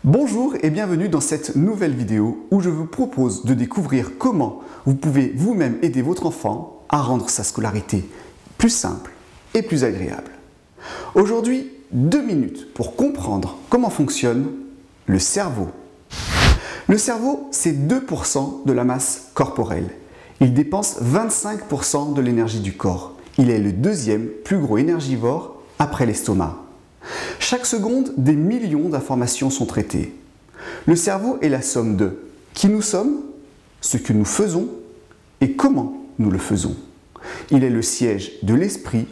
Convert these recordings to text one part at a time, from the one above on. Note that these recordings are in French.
Bonjour et bienvenue dans cette nouvelle vidéo où je vous propose de découvrir comment vous pouvez vous-même aider votre enfant à rendre sa scolarité plus simple et plus agréable. Aujourd'hui, 2 minutes pour comprendre comment fonctionne le cerveau. Le cerveau, c'est 2% de la masse corporelle. Il dépense 25% de l'énergie du corps. Il est le deuxième plus gros énergivore après l'estomac. Chaque seconde, des millions d'informations sont traitées. Le cerveau est la somme de qui nous sommes, ce que nous faisons et comment nous le faisons. Il est le siège de l'esprit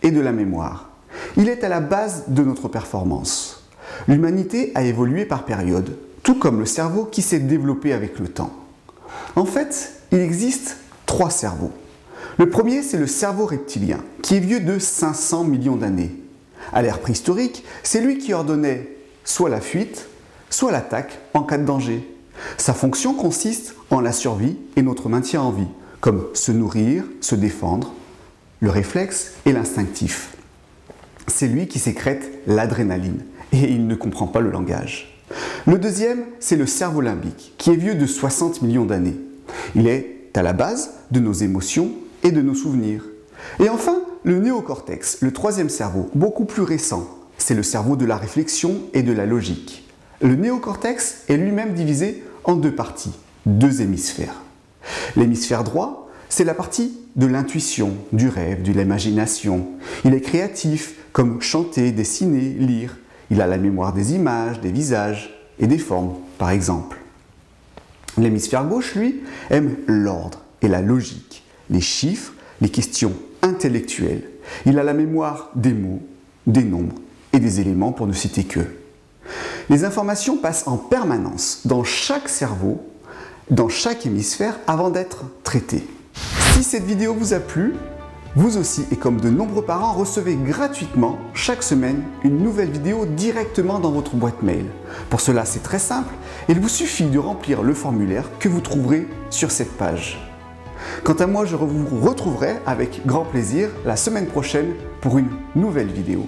et de la mémoire. Il est à la base de notre performance. L'humanité a évolué par périodes, tout comme le cerveau qui s'est développé avec le temps. En fait, il existe 3 cerveaux. Le premier, c'est le cerveau reptilien, qui est vieux de 500 millions d'années. À l'ère préhistorique, c'est lui qui ordonnait soit la fuite, soit l'attaque en cas de danger. Sa fonction consiste en la survie et notre maintien en vie, comme se nourrir, se défendre, le réflexe et l'instinctif. C'est lui qui sécrète l'adrénaline et il ne comprend pas le langage. Le deuxième, c'est le cerveau limbique, qui est vieux de 60 millions d'années. Il est à la base de nos émotions et de nos souvenirs. Et enfin, le néocortex, le troisième cerveau, beaucoup plus récent, c'est le cerveau de la réflexion et de la logique. Le néocortex est lui-même divisé en 2 parties, 2 hémisphères. L'hémisphère droit, c'est la partie de l'intuition, du rêve, de l'imagination. Il est créatif, comme chanter, dessiner, lire. Il a la mémoire des images, des visages et des formes, par exemple. L'hémisphère gauche, lui, aime l'ordre et la logique, les chiffres, les questions intellectuelles. Il a la mémoire des mots, des nombres et des éléments pour ne citer que. Les informations passent en permanence dans chaque cerveau, dans chaque hémisphère avant d'être traitées. Si cette vidéo vous a plu, vous aussi et comme de nombreux parents recevez gratuitement chaque semaine une nouvelle vidéo directement dans votre boîte mail. Pour cela, c'est très simple, il vous suffit de remplir le formulaire que vous trouverez sur cette page. Quant à moi, je vous retrouverai avec grand plaisir la semaine prochaine pour une nouvelle vidéo.